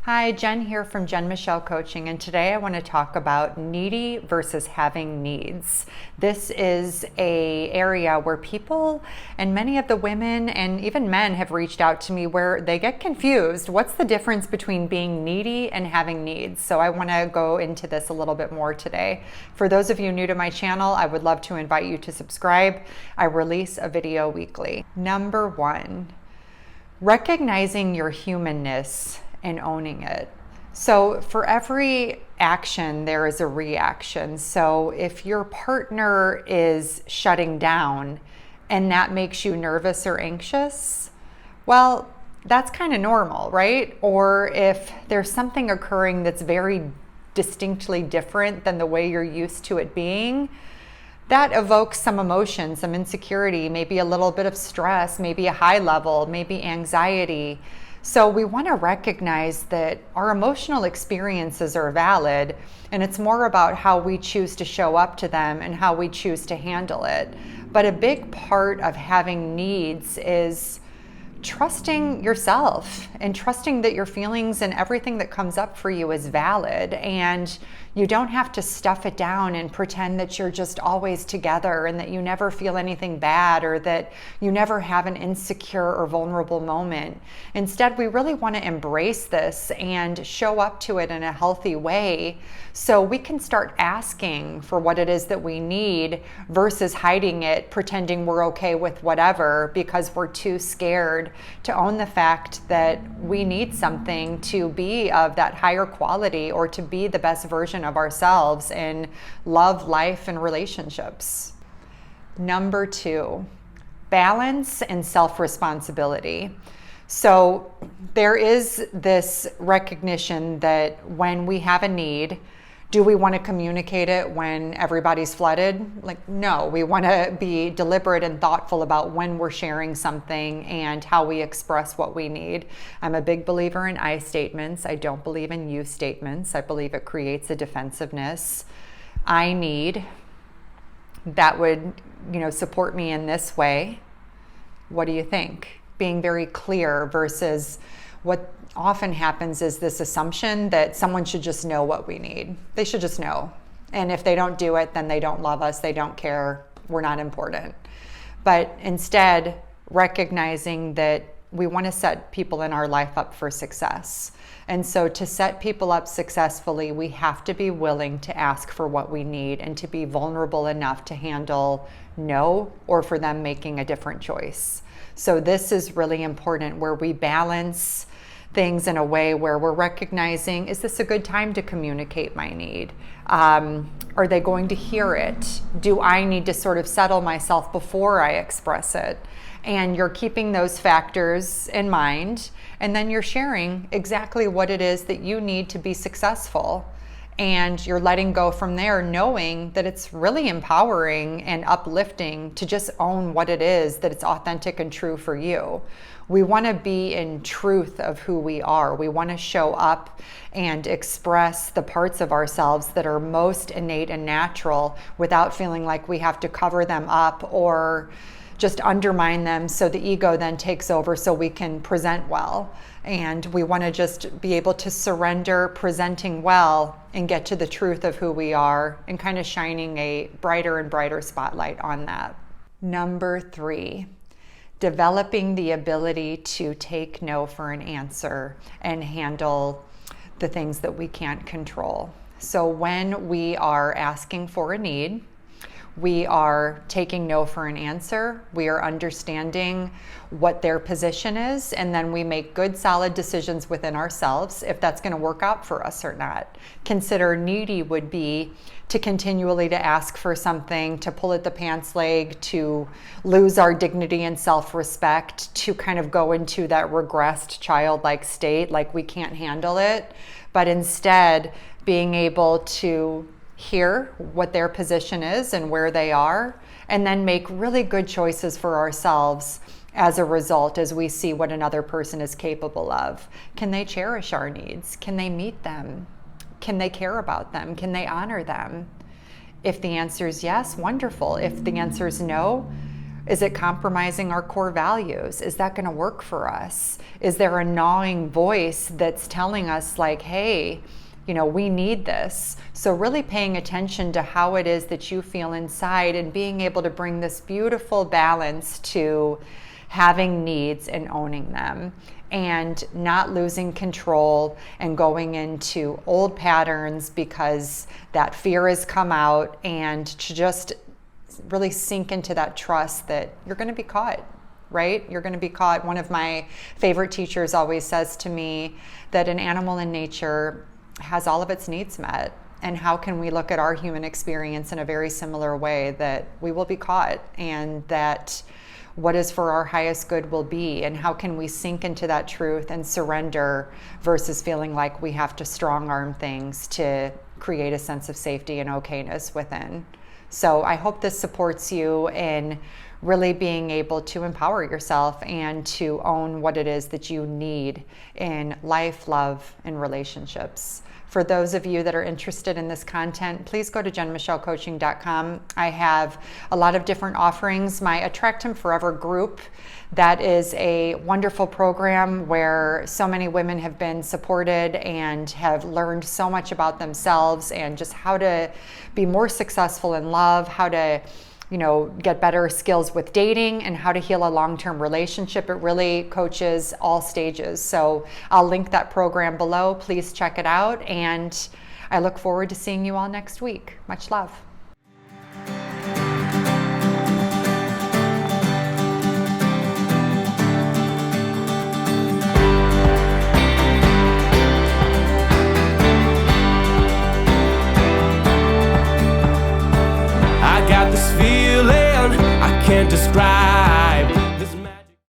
Hi, Jen here from Jen Michelle Coaching, and today I want to talk about needy versus having needs. This is an area where people and many of the women and even men have reached out to me where they get confused. What's the difference between being needy and having needs? So I want to go into this a little bit more today. For those of you new to my channel, I would love to invite you to subscribe. I release a video weekly. Number one, recognizing your humanness and owning it. So for every action, there is a reaction. So if your partner is shutting down and that makes you nervous or anxious, well, that's kind of normal, right? Or if there's something occurring that's very distinctly different than the way you're used to it being, that evokes some emotion, some insecurity, maybe a little bit of stress, maybe a high level, maybe anxiety. So we want to recognize that our emotional experiences are valid, and it's more about how we choose to show up to them and how we choose to handle it. But a big part of having needs is trusting yourself and trusting that your feelings and everything that comes up for you is valid, and you don't have to stuff it down and pretend that you're just always together and that you never feel anything bad or that you never have an insecure or vulnerable moment. Instead, we really want to embrace this and show up to it in a healthy way so we can start asking for what it is that we need versus hiding it, pretending we're okay with whatever because we're too scared to own the fact that we need something to be of that higher quality or to be the best version of ourselves in love, life, and relationships. Number two, balance and self-responsibility. So there is this recognition that when we have a need, do we want to communicate it when everybody's flooded? Like, no, we want to be deliberate and thoughtful about when we're sharing something and how we express what we need. I'm a big believer in I statements. I don't believe in you statements. I believe it creates a defensiveness. I need, that would, support me in this way. What do you think? Being very clear versus what often happens is this assumption that someone should just know what we need. They should just know. And if they don't do it, then they don't love us, they don't care, we're not important. But instead, recognizing that we want to set people in our life up for success. And so to set people up successfully, we have to be willing to ask for what we need and to be vulnerable enough to handle no or for them making a different choice. So this is really important, where we balance things in a way where we're recognizing, is this a good time to communicate my need? Are they going to hear it? Do I need to sort of settle myself before I express it? And you're keeping those factors in mind, and then you're sharing exactly what it is that you need to be successful. And you're letting go from there, knowing that it's really empowering and uplifting to just own what it is, that it's authentic and true for you. We want to be in truth of who we are. We want to show up and express the parts of ourselves that are most innate and natural without feeling like we have to cover them up or just undermine them so the ego then takes over so we can present well. And we want to just be able to surrender presenting well and get to the truth of who we are and kind of shining a brighter and brighter spotlight on that. Number three, developing the ability to take no for an answer and handle the things that we can't control. So when we are asking for a need, we are taking no for an answer, we are understanding what their position is, and then we make good solid decisions within ourselves if that's going to work out for us or not. Consider needy would be to continually to ask for something, to pull at the pants leg, to lose our dignity and self-respect, to kind of go into that regressed childlike state like we can't handle it, but instead being able to hear what their position is and where they are, and then make really good choices for ourselves as a result as we see what another person is capable of. Can they cherish our needs? Can they meet them? Can they care about them? Can they honor them? If the answer is yes, wonderful. If the answer is no, Is it compromising our core values? Is that going to work for us? Is there a gnawing voice that's telling us like, hey, we need this? So really paying attention to how it is that you feel inside and being able to bring this beautiful balance to having needs and owning them, and not losing control and going into old patterns because that fear has come out, and to just really sink into that trust that you're going to be caught, right? You're going to be caught. One of my favorite teachers always says to me that an animal in nature has all of its needs met. And how can we look at our human experience in a very similar way, that we will be caught, and that what is for our highest good will be? And how can we sink into that truth and surrender versus feeling like we have to strong arm things to create a sense of safety and okayness within? So I hope this supports you in really being able to empower yourself and to own what it is that you need in life, love, and relationships. For those of you that are interested in this content, please go to jenmichellecoaching.com. I have a lot of different offerings. My Attract Him Forever group, that is a wonderful program where so many women have been supported and have learned so much about themselves and just how to be more successful in love, how to get better skills with dating, and how to heal a long-term relationship. It really coaches all stages. So I'll link that program below. Please check it out. And I look forward to seeing you all next week. Much love.